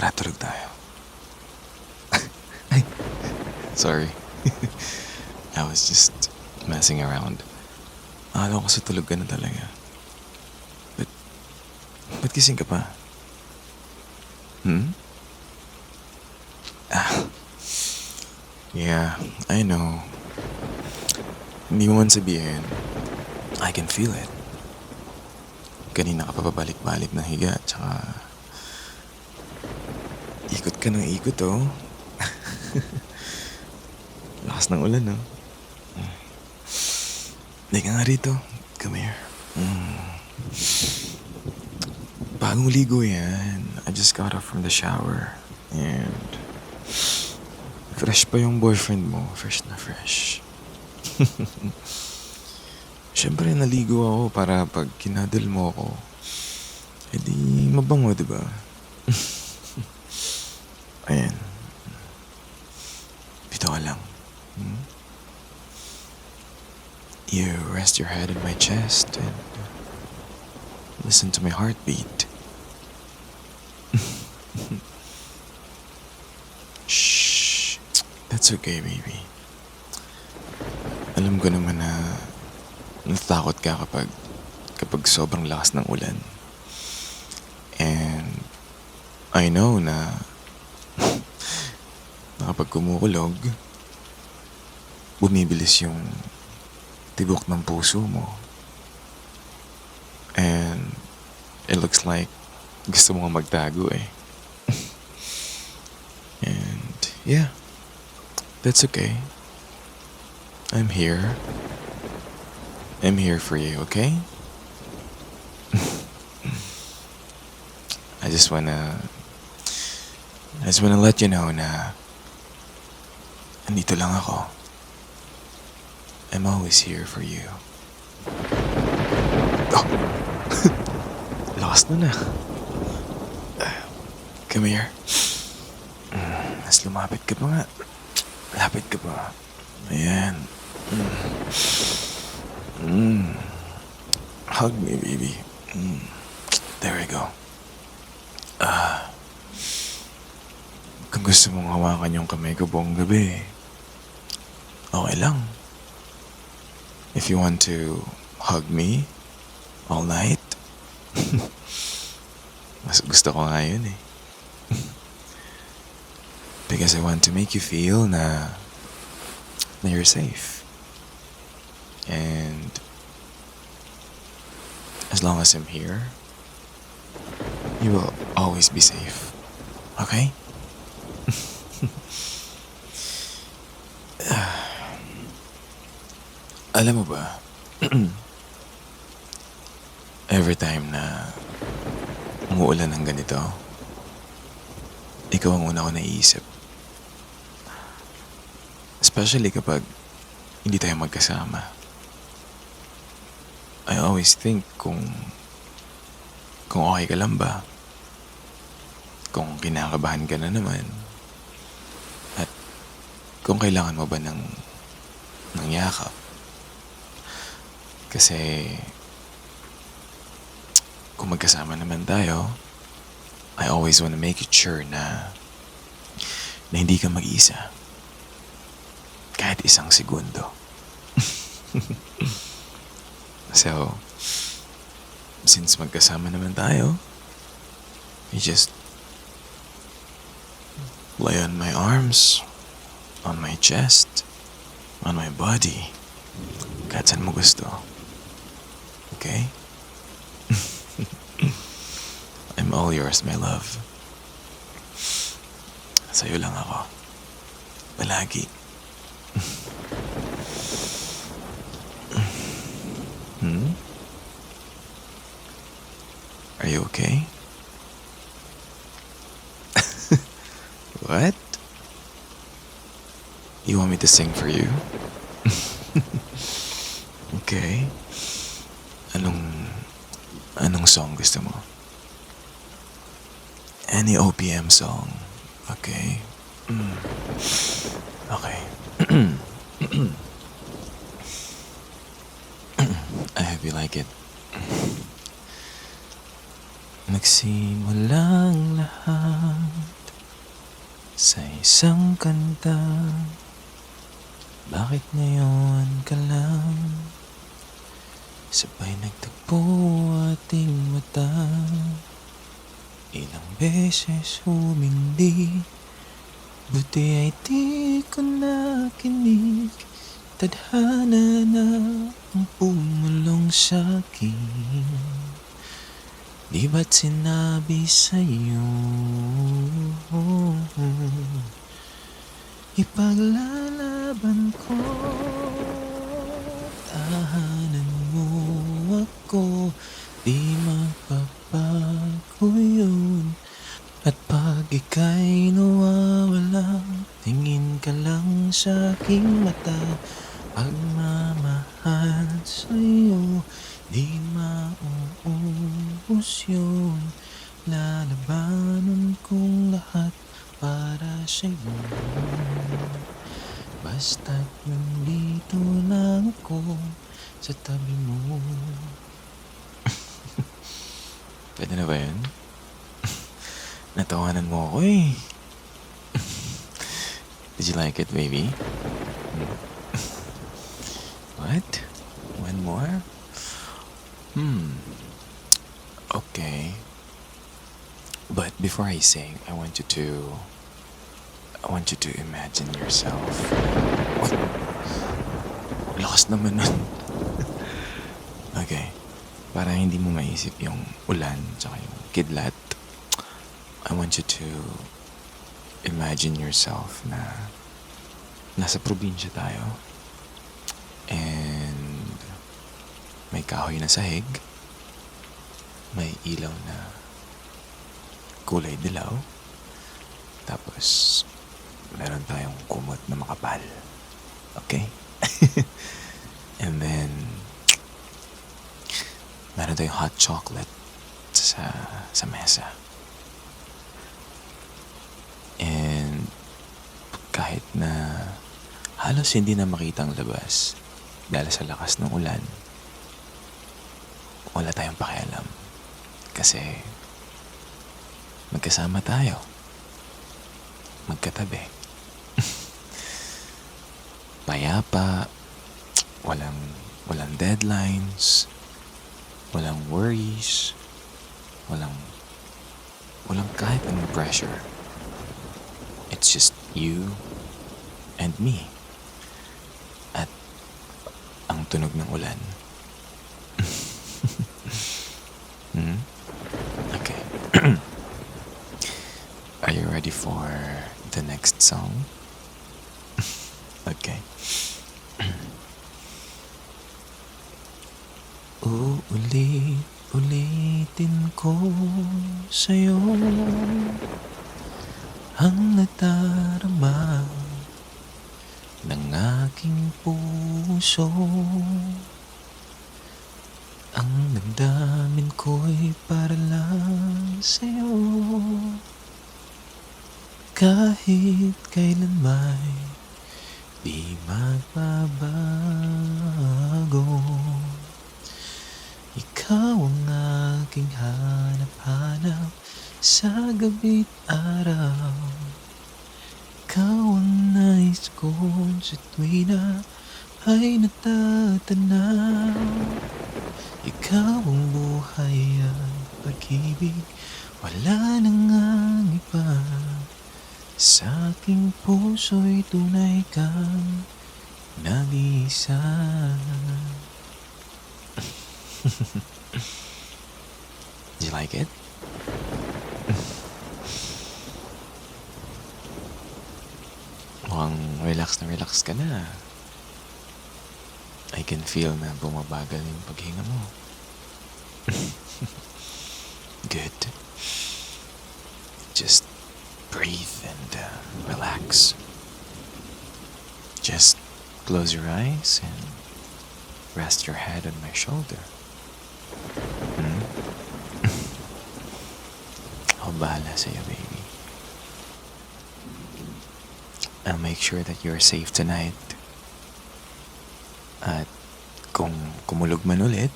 Tara, tulog tayo. Ay, sorry. I was just messing around. Akala ko kasi tulog ka na talaga. Ba't, ba't gising ka pa? Hmm? Ah, yeah, I know. Hindi mo man sabihin. I can feel it. Kanina ka pa pabalik-balik ng higa, tsaka ikot ka ng ikot, oh. Lakas ng ulan, oh. Hindi ka nga rito. Come here. Bagong ligo yan. I just got up from the shower. And fresh pa yung boyfriend mo. Fresh na fresh. Siyempre naligo ako para pag kinadal mo ako, edi mabango, diba? Ayan. Bito ka lang. You rest your head in my chest and listen to my heartbeat. Shh. That's okay, baby. Alam ko naman na natatakot ka kapag sobrang lakas ng ulan. And I know na kapag kumukulog, bumibilis yung tibok ng puso mo. And it looks like gusto mo nga magtago eh. And yeah, that's okay. I'm here. I'm here for you, okay? I just wanna let you know na andito lang ako. I'm always here for you. Oh! Lakas na na. Come here. Mas lumapit ka pa nga. Lapit ka pa. Ayan. Hug me, baby. There we go. Kung gusto mong hawakan yung kamay ko buong gabi, okay lang. If you want to hug me all night, mas gusto ko nga yun eh. Because I want to make you feel na you're safe. And as long as I'm here, you will always be safe. Okay? Alam mo ba, every time na umuulan ng ganito, ikaw ang una ko naiisip. Especially kapag hindi tayo magkasama. I always think kung okay ka lang ba, kung kinakabahan ka na naman, at kung kailangan mo ba ng yakap. Kasi kung magkasama naman tayo, I always want to make it sure na hindi ka mag-isa. Kahit isang segundo. So, since magkasama naman tayo, you just lay on my arms, on my chest, on my body, kahit saan mo gusto. Okay? I'm all yours, my love. Sa'yo lang ako. Palagi. Are you okay? What? You want me to sing for you? Okay. Anong song gusto mo? Any OPM song. Okay. Okay. I hope you like it. Nagsimulang lahat Sa isang kanta, bakit ngayon ka lang sabay nagtagpo ating mata? Ilang beses humindi, buti ay di ko nakinig. Tadhana na ang pumulong sa'kin. Di ba't sinabi sa'yo ipaglalaban ko, tahanan mo ako, di magpapago yun. At pag ika'y nawawala, tingin ka lang sa aking mata. Pagmamahal sa'yo, di mauubos yun. Lalabanan kong lahat para sa'yo. Basta't nandito lang ako sa tabi mo. Pwede na ba yun? Natawanan mo ako eh. Did you like it, baby? What? One more? Okay. But before I sing, I want you to imagine yourself. What? Lakas naman nun. Okay. Para hindi mo maisip yung ulan tsaka yung kidlat, I want you to imagine yourself na nasa probinsya tayo and may kahoy na sahig, may ilaw na kulay dilaw, tapos meron tayong kumot na makapal. Okay? And then meron tayong hot chocolate sa mesa. And kahit na halos hindi na makita ang labas dahil sa lakas ng ulan, wala tayong pakialam kasi magkasama tayo, magkatabi. Payapa, walang deadlines, walang worries, walang kahit anong pressure. It's just you and me. At ang tunog ng ulan. Okay. Are you ready for the next song? Okay. Ulitin ko sa'yo ang nadarama ng aking puso. Ang damdamin ko'y para lang sa'yo. Kahit kailan may di magbabago. Ikaw ang aking hanap-hanap sa gabi't araw. Ikaw ang nais ko sa tuwi na ay natatanaw. Ikaw ang buhay at pag-ibig, wala nang ang iba. Sa aking puso'y tunay kang nag-iisa. Do you like it? Mukhang relax ka na. I can feel na bumabagal yung paghinga mo. Good. Just breathe and relax. Just close your eyes and rest your head on my shoulder. I'll bahala sa'yo, baby. I'll make sure that you're safe tonight. At kung kumulog man ulit,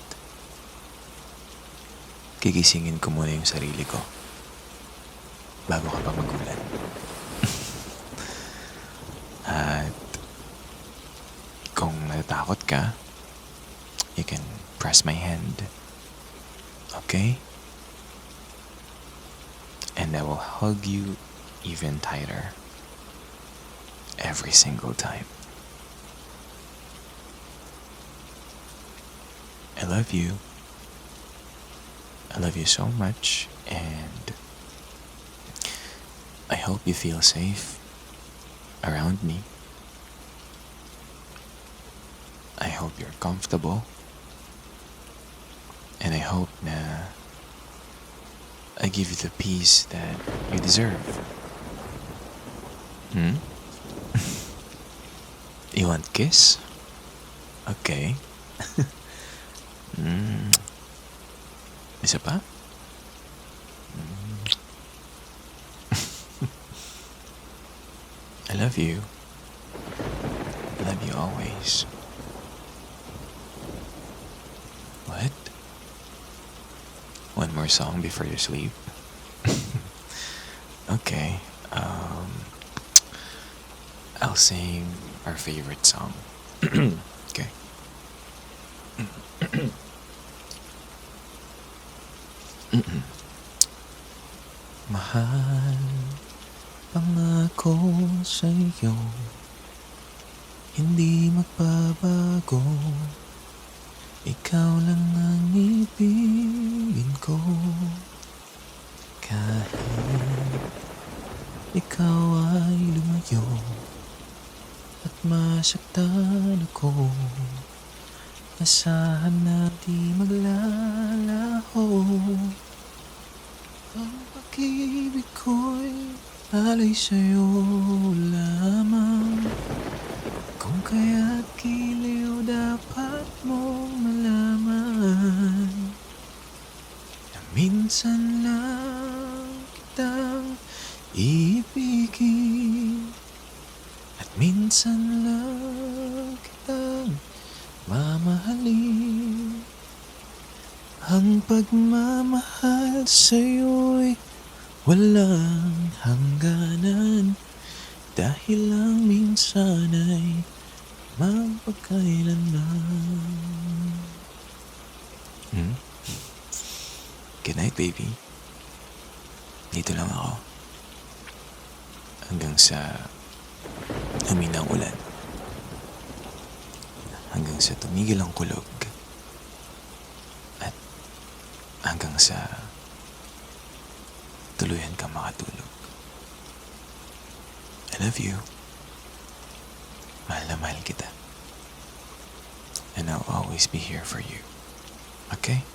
gigisingin ko muna yung sarili ko bago ka pa magulan. natatakot ka, you can press my hand. Okay? And I will hug you even tighter every single time. I love you. I love you so much, and I hope you feel safe around me. I hope you're comfortable, and I hope na I give you the peace that you deserve. Hmm? You want kiss? Okay. Mm. Isa pa? Mm. I love you. I love you always. What? One more song before you sleep? Okay. I'll sing our favorite song. Okay. Mahal, pangako sa'yo, hindi magbabago. Ikaw lang ang ibigin ko. Kahit ikaw ay lumayo at masaktan ako, asahan na di maglalaho. Ang pag-ibig ko'y alay sa'yo lamang. Kung kaya't giliw dapat mong malaman na minsan lang kitang ibigin at minsan lang kitang mamahalin. Ang pagmamahal sa'yo'y walang hangganan, dahil lang minsan ay magpagkailanman. Good night, baby. Dito lang ako hanggang sa humina ang ulan, hanggang sa tumigil ang kulog, at hanggang sa tuluyan kang makatulog. I love you. Mahal na mahal kita. And I'll always be here for you. Okay?